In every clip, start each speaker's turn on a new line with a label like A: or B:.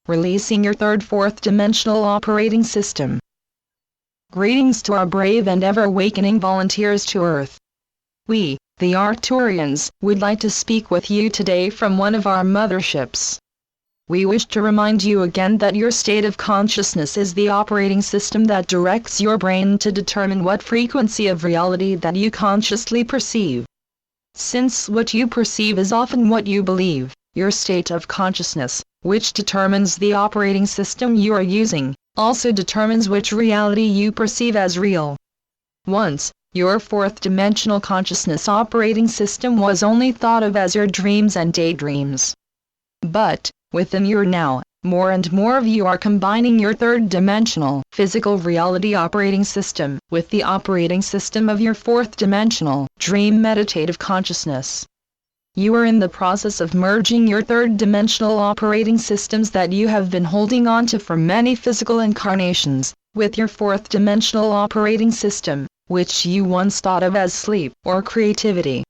A: releasing your third fourth-dimensional operating system. Greetings to our brave and ever-awakening volunteers to Earth. We, the Arcturians, would like to speak with you today from one of our motherships. We wish to remind you again that your state of consciousness is the operating system that directs your brain to determine what frequency of reality that you consciously perceive. Since what you perceive is often what you believe, your state of consciousness, which determines the operating system you are using, also determines which reality you perceive as real. Once, your fourth-dimensional consciousness operating system was only thought of as your dreams and daydreams. But, within your now, more and more of you are combining your third-dimensional physical reality operating system with the operating system of your fourth-dimensional dream meditative consciousness. You are in the process of merging your third-dimensional operating systems that you have been holding on to for many physical incarnations, with your fourth-dimensional operating system, which you once thought of as sleep or creativity.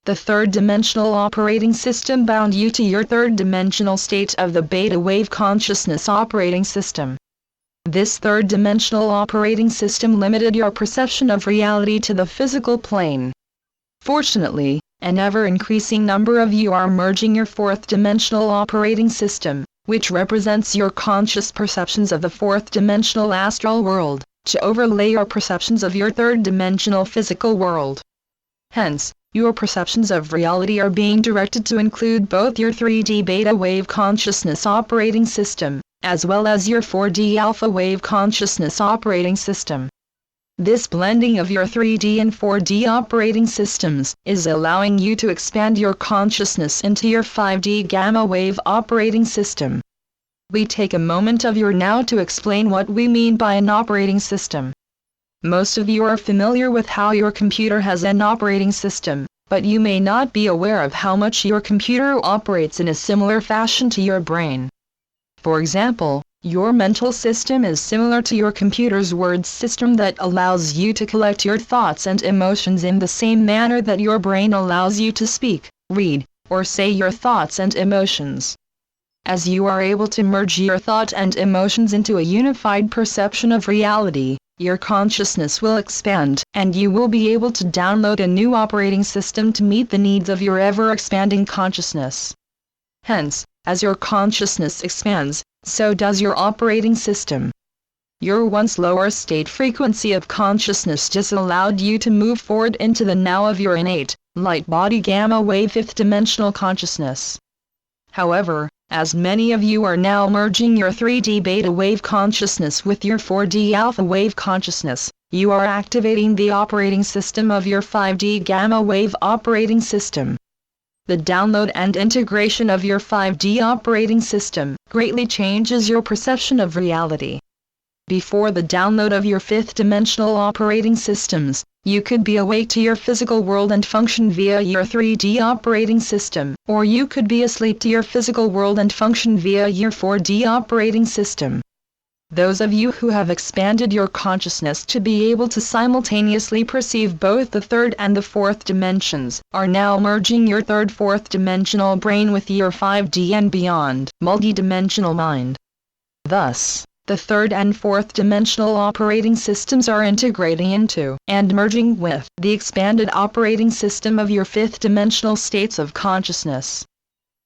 A: The third-dimensional operating system bound you to your third-dimensional state of the beta wave consciousness operating system. This third-dimensional operating system limited your perception of reality to the physical plane. Fortunately, an ever-increasing number of you are merging your fourth-dimensional operating system, which represents your conscious perceptions of the fourth-dimensional astral world, to overlay your perceptions of your third-dimensional physical world. Hence, your perceptions of reality are being directed to include both your 3D beta wave consciousness operating system, as well as your 4D alpha wave consciousness operating system. This blending of your 3D and 4D operating systems is allowing you to expand your consciousness into your 5D gamma wave operating system. We take a moment of your now to explain what we mean by an operating system. Most of you are familiar with how your computer has an operating system, but you may not be aware of how much your computer operates in a similar fashion to your brain. For example, your mental system is similar to your computer's word system that allows you to collect your thoughts and emotions in the same manner that your brain allows you to speak, read, or say your thoughts and emotions. As you are able to merge your thought and emotions into a unified perception of reality, your consciousness will expand, and you will be able to download a new operating system to meet the needs of your ever-expanding consciousness. Hence, as your consciousness expands, so does your operating system. Your once lower state frequency of consciousness just allowed you to move forward into the now of your innate, light body gamma wave fifth-dimensional consciousness. However, as many of you are now merging your 3D beta wave consciousness with your 4D alpha wave consciousness, you are activating the operating system of your 5D gamma wave operating system. The download and integration of your 5D operating system greatly changes your perception of reality. Before the download of your fifth-dimensional operating systems, you could be awake to your physical world and function via your 3D operating system, or you could be asleep to your physical world and function via your 4D operating system. Those of you who have expanded your consciousness to be able to simultaneously perceive both the third and the fourth dimensions, are now merging your third fourth-dimensional brain with your 5D and beyond multi-dimensional mind. Thus, the third and fourth dimensional operating systems are integrating into and merging with the expanded operating system of your fifth-dimensional states of consciousness.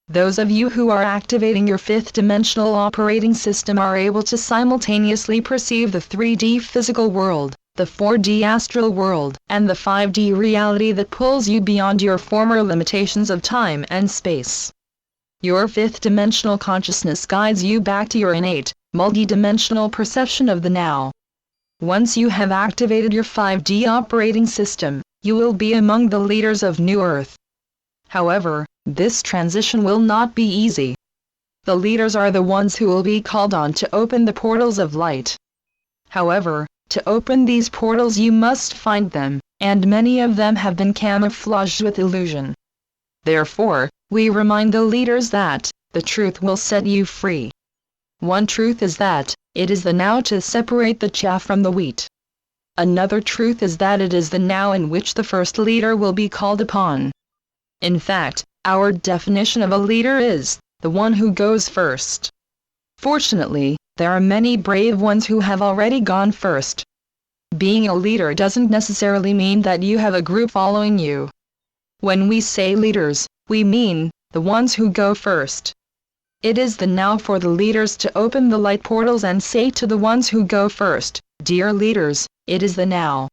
A: Those of you who are activating your fifth-dimensional operating system are able to simultaneously perceive the 3D physical world, the 4D astral world, and the 5D reality that pulls you beyond your former limitations of time and space. Your fifth-dimensional consciousness guides you back to your innate, multi-dimensional perception of the now. Once you have activated your 5D operating system, you will be among the leaders of New Earth. However, this transition will not be easy. The leaders are the ones who will be called on to open the portals of light. However, to open these portals you must find them, and many of them have been camouflaged with illusion. Therefore, we remind the leaders that the truth will set you free. One truth is that it is the now to separate the chaff from the wheat. Another truth is that it is the now in which the first leader will be called upon. In fact, our definition of a leader is the one who goes first. Fortunately, there are many brave ones who have already gone first. Being a leader doesn't necessarily mean that you have a group following you. When we say leaders, we mean the ones who go first. It is the now for the leaders to open the light portals and say to the ones who go first, "Dear leaders, it is the now."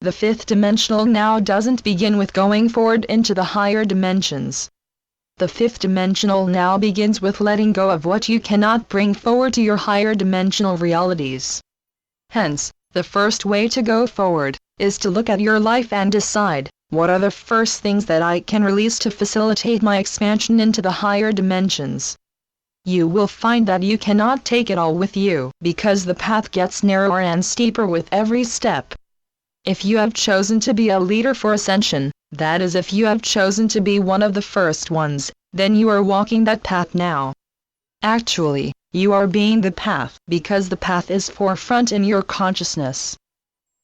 A: The fifth dimensional now doesn't begin with going forward into the higher dimensions. The fifth dimensional now begins with letting go of what you cannot bring forward to your higher dimensional realities. Hence, the first way to go forward is to look at your life and decide, what are the first things that I can release to facilitate my expansion into the higher dimensions? You will find that you cannot take it all with you, because the path gets narrower and steeper with every step. If you have chosen to be a leader for ascension, that is if you have chosen to be one of the first ones, then you are walking that path now. Actually, you are being the path, because the path is forefront in your consciousness.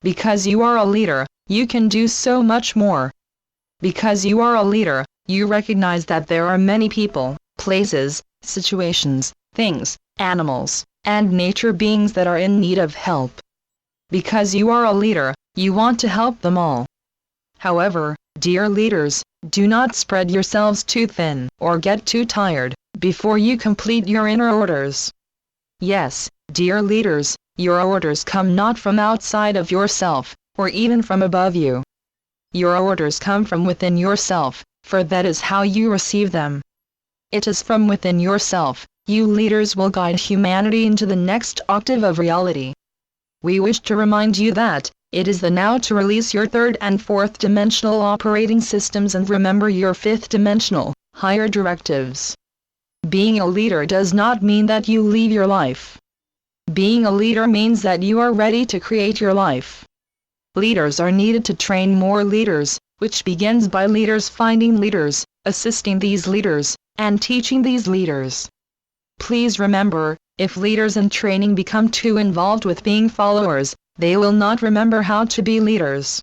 A: Because you are a leader, you can do so much more. Because you are a leader, you recognize that there are many people, places, situations, things, animals, and nature beings that are in need of help. Because you are a leader, you want to help them all. However, dear leaders, do not spread yourselves too thin or get too tired before you complete your inner orders. Yes, dear leaders, your orders come not from outside of yourself, or even from above you. Your orders come from within yourself, for that is how you receive them. It is from within yourself, you leaders will guide humanity into the next octave of reality. We wish to remind you that it is the now to release your third and fourth dimensional operating systems and remember your fifth dimensional, higher directives. Being a leader does not mean that you leave your life. Being a leader means that you are ready to create your life. Leaders are needed to train more leaders, which begins by leaders finding leaders, assisting these leaders, and teaching these leaders. Please remember, if leaders in training become too involved with being followers, they will not remember how to be leaders.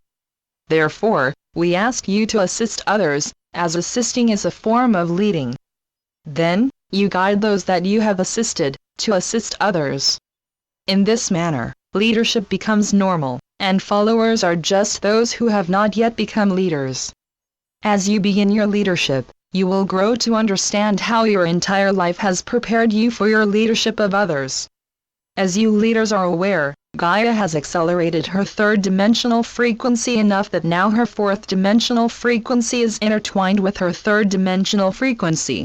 A: Therefore, we ask you to assist others, as assisting is a form of leading. Then, you guide those that you have assisted, to assist others. In this manner, leadership becomes normal, and followers are just those who have not yet become leaders. As you begin your leadership, you will grow to understand how your entire life has prepared you for your leadership of others. As you leaders are aware, Gaia has accelerated her third dimensional frequency enough that now her fourth dimensional frequency is intertwined with her third dimensional frequency.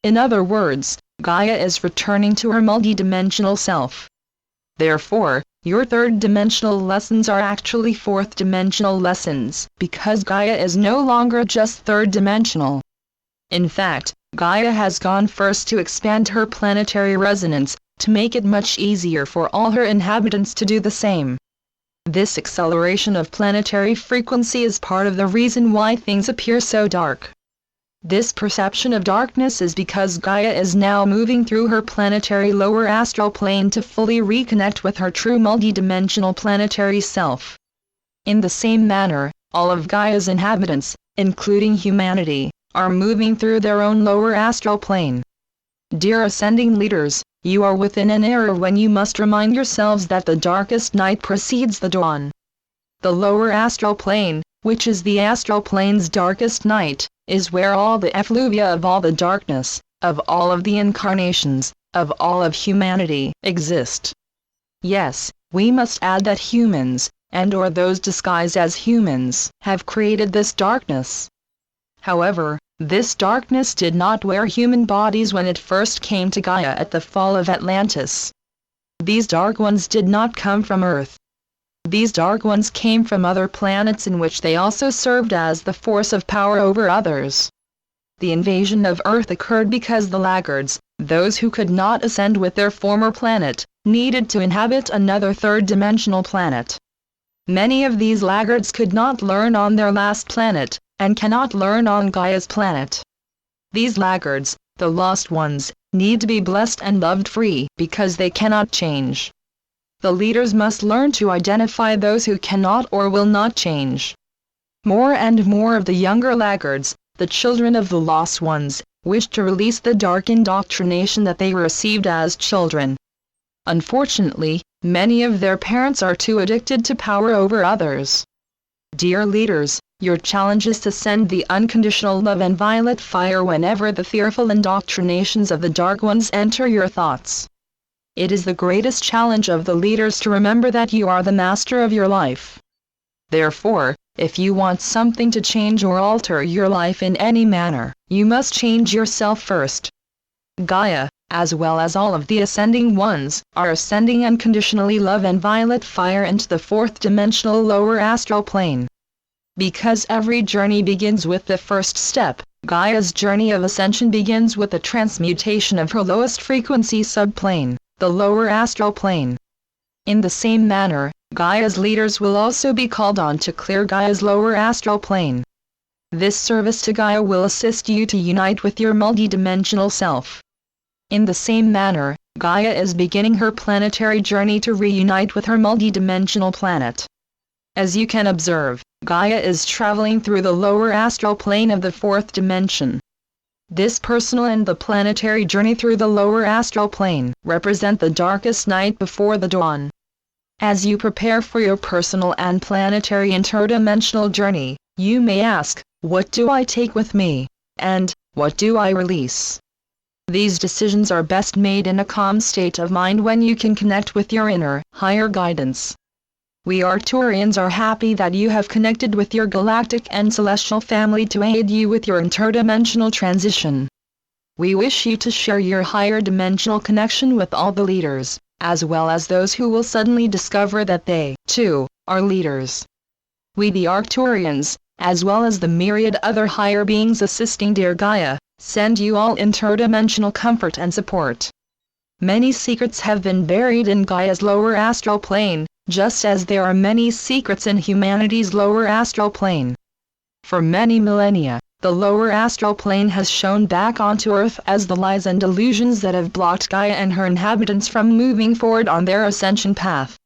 A: In other words, Gaia is returning to her multidimensional self. Therefore, your third dimensional lessons are actually fourth dimensional lessons, because Gaia is no longer just third dimensional. In fact, Gaia has gone first to expand her planetary resonance, to make it much easier for all her inhabitants to do the same. This acceleration of planetary frequency is part of the reason why things appear so dark. This perception of darkness is because Gaia is now moving through her planetary lower astral plane to fully reconnect with her true multidimensional planetary self. In the same manner, all of Gaia's inhabitants, including humanity, are moving through their own lower astral plane. Dear ascending leaders, you are within an era when you must remind yourselves that the darkest night precedes the dawn. The lower astral plane, which is the astral plane's darkest night, is where all the effluvia of all the darkness, of all of the incarnations, of all of humanity, exist. Yes, we must add that humans, and or those disguised as humans, have created this darkness. However, this darkness did not wear human bodies when it first came to Gaia at the fall of Atlantis. These dark ones did not come from Earth. These dark ones came from other planets in which they also served as the force of power over others. The invasion of Earth occurred because the laggards, those who could not ascend with their former planet, needed to inhabit another third-dimensional planet. Many of these laggards could not learn on their last planet, and cannot learn on Gaia's planet. These laggards, the lost ones, need to be blessed and loved free because they cannot change. The leaders must learn to identify those who cannot or will not change. More and more of the younger laggards, the children of the lost ones, wished to release the dark indoctrination that they received as children. Unfortunately, many of their parents are too addicted to power over others. Dear leaders, your challenge is to send the unconditional love and violet fire whenever the fearful indoctrinations of the Dark Ones enter your thoughts. It is the greatest challenge of the leaders to remember that you are the master of your life. Therefore, if you want something to change or alter your life in any manner, you must change yourself first. Gaia, as well as all of the ascending ones, are ascending unconditionally love and violet fire into the fourth dimensional lower astral plane. Because every journey begins with the first step, Gaia's journey of ascension begins with the transmutation of her lowest frequency subplane, the lower astral plane. In the same manner, Gaia's leaders will also be called on to clear Gaia's lower astral plane. This service to Gaia will assist you to unite with your multidimensional self. In the same manner, Gaia is beginning her planetary journey to reunite with her multidimensional planet. As you can observe, Gaia is traveling through the lower astral plane of the fourth dimension. This personal and the planetary journey through the lower astral plane represent the darkest night before the dawn. As you prepare for your personal and planetary interdimensional journey, you may ask, what do I take with me? And, what do I release? These decisions are best made in a calm state of mind when you can connect with your inner, higher guidance. We Arcturians are happy that you have connected with your galactic and celestial family to aid you with your interdimensional transition. We wish you to share your higher dimensional connection with all the leaders, as well as those who will suddenly discover that they, too, are leaders. We the Arcturians, as well as the myriad other higher beings assisting dear Gaia, send you all interdimensional comfort and support. Many secrets have been buried in Gaia's lower astral plane, just as there are many secrets in humanity's lower astral plane. For many millennia, the lower astral plane has shone back onto Earth as the lies and delusions that have blocked Gaia and her inhabitants from moving forward on their ascension path.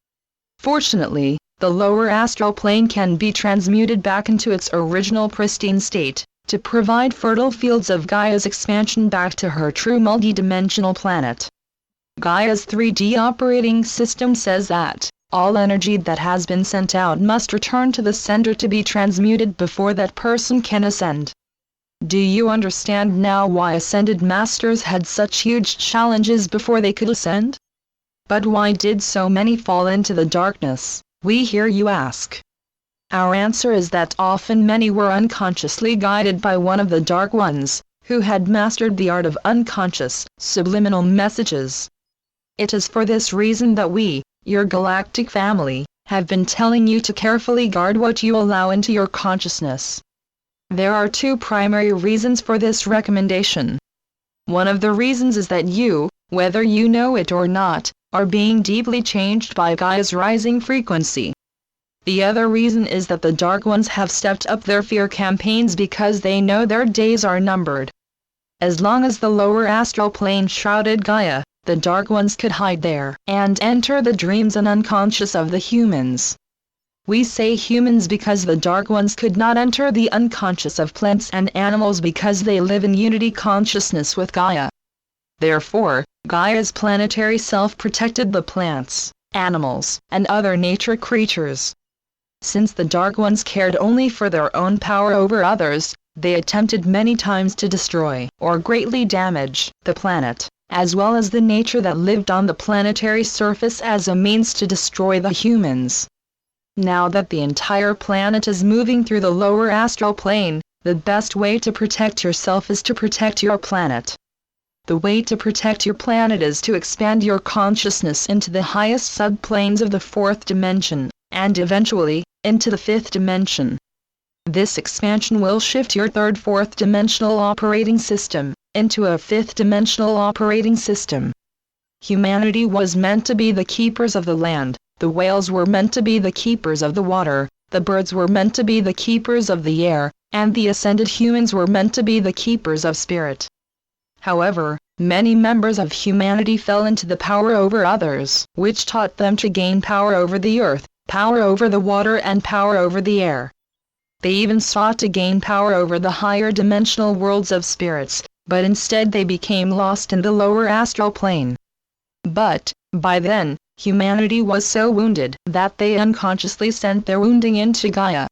A: Fortunately, the lower astral plane can be transmuted back into its original pristine state, to provide fertile fields of Gaia's expansion back to her true multidimensional planet. Gaia's 3D operating system says that all energy that has been sent out must return to the sender to be transmuted before that person can ascend. Do you understand now why ascended masters had such huge challenges before they could ascend? But why did so many fall into the darkness, we hear you ask? Our answer is that often many were unconsciously guided by one of the Dark Ones, who had mastered the art of unconscious, subliminal messages. It is for this reason that we, your galactic family, have been telling you to carefully guard what you allow into your consciousness. There are two primary reasons for this recommendation. One of the reasons is that you, whether you know it or not, are being deeply changed by Gaia's rising frequency. The other reason is that the Dark Ones have stepped up their fear campaigns because they know their days are numbered. As long as the lower astral plane shrouded Gaia, the Dark Ones could hide there and enter the dreams and unconscious of the humans. We say humans because the Dark Ones could not enter the unconscious of plants and animals because they live in unity consciousness with Gaia. Therefore, Gaia's planetary self protected the plants, animals, and other nature creatures. Since the Dark Ones cared only for their own power over others, they attempted many times to destroy or greatly damage the planet, as well as the nature that lived on the planetary surface as a means to destroy the humans. Now that the entire planet is moving through the lower astral plane, the best way to protect yourself is to protect your planet. The way to protect your planet is to expand your consciousness into the highest subplanes of the fourth dimension, and eventually, into the fifth dimension. This expansion will shift your fourth dimensional operating system into a fifth dimensional operating system. Humanity was meant to be the keepers of the land, the whales were meant to be the keepers of the water, the birds were meant to be the keepers of the air, and the ascended humans were meant to be the keepers of spirit. However, many members of humanity fell into the power over others, which taught them to gain power over the earth, power over the water and power over the air. They even sought to gain power over the higher dimensional worlds of spirits, but instead they became lost in the lower astral plane. But, by then, humanity was so wounded that they unconsciously sent their wounding into Gaia.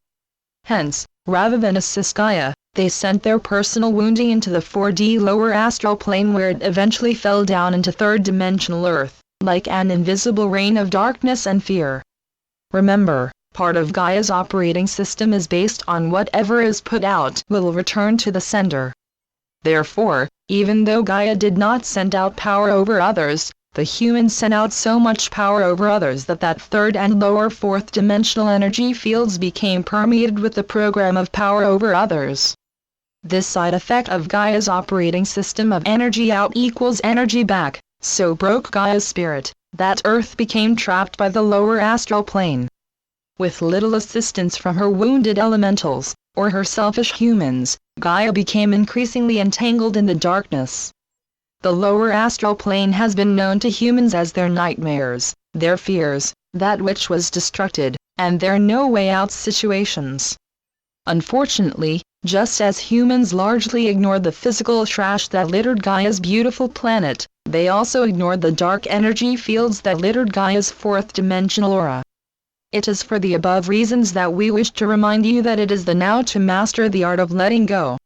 A: Hence, rather than assist Gaia, they sent their personal wounding into the 4D lower astral plane, where it eventually fell down into third-dimensional Earth, like an invisible rain of darkness and fear. Remember, part of Gaia's operating system is based on whatever is put out will return to the sender. Therefore, even though Gaia did not send out power over others, the humans sent out so much power over others that third and lower fourth dimensional energy fields became permeated with the program of power over others. This side effect of Gaia's operating system of energy out equals energy back, so broke Gaia's spirit, that Earth became trapped by the lower astral plane. With little assistance from her wounded elementals, or her selfish humans, Gaia became increasingly entangled in the darkness. The lower astral plane has been known to humans as their nightmares, their fears, that which was destructed, and their no-way-out situations. Unfortunately, just as humans largely ignored the physical trash that littered Gaia's beautiful planet, they also ignored the dark energy fields that littered Gaia's fourth-dimensional aura. It is for the above reasons that we wish to remind you that it is the now to master the art of letting go.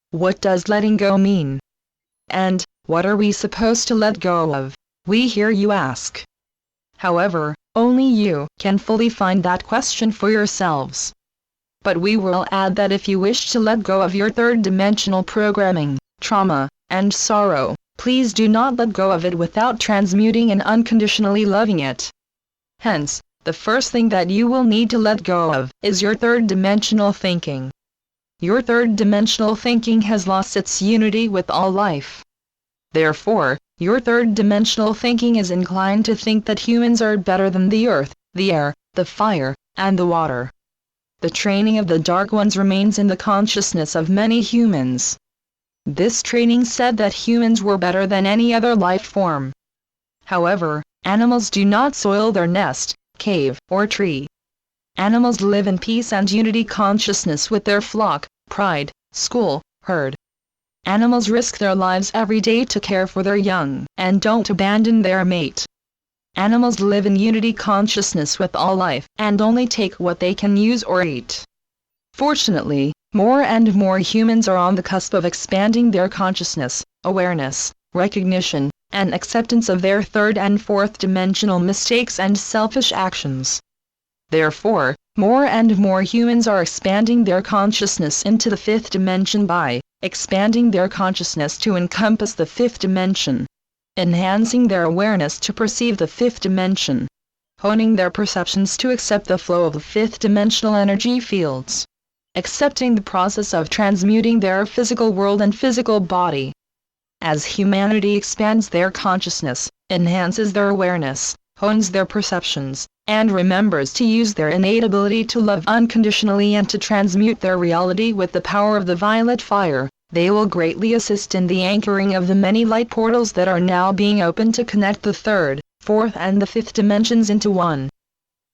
A: What does letting go mean? And, what are we supposed to let go of? We hear you ask. However, only you can fully find that question for yourselves. But we will add that if you wish to let go of your third-dimensional programming, trauma, and sorrow, please do not let go of it without transmuting and unconditionally loving it. Hence, the first thing that you will need to let go of is your third-dimensional thinking. Your third-dimensional thinking has lost its unity with all life. Therefore, your third-dimensional thinking is inclined to think that humans are better than the earth, the air, the fire, and the water. The training of the Dark Ones remains in the consciousness of many humans. This training said that humans were better than any other life form. However, animals do not soil their nest, cave, or tree. Animals live in peace and unity consciousness with their flock, pride, school, herd. Animals risk their lives every day to care for their young, and don't abandon their mate. Animals live in unity consciousness with all life, and only take what they can use or eat. Fortunately, more and more humans are on the cusp of expanding their consciousness, awareness, recognition, and acceptance of their third and fourth dimensional mistakes and selfish actions. Therefore, more and more humans are expanding their consciousness into the fifth dimension by expanding their consciousness to encompass the fifth dimension, enhancing their awareness to perceive the fifth dimension, honing their perceptions to accept the flow of the fifth dimensional energy fields, accepting the process of transmuting their physical world and physical body. As humanity expands their consciousness, enhances their awareness, hones their perceptions, and remembers to use their innate ability to love unconditionally and to transmute their reality with the power of the violet fire, they will greatly assist in the anchoring of the many light portals that are now being opened to connect the third, fourth and the fifth dimensions into one.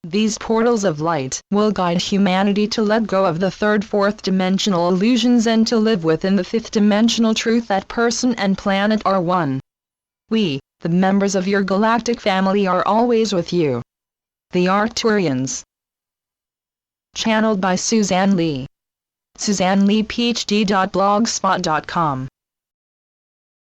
A: These portals of light will guide humanity to let go of the third, fourth dimensional illusions and to live within the fifth dimensional truth that person and planet are one. We, the members of your galactic family, are always with you. The Arcturians. Channeled by Suzanne Lee. SuzanneLeePhD.blogspot.com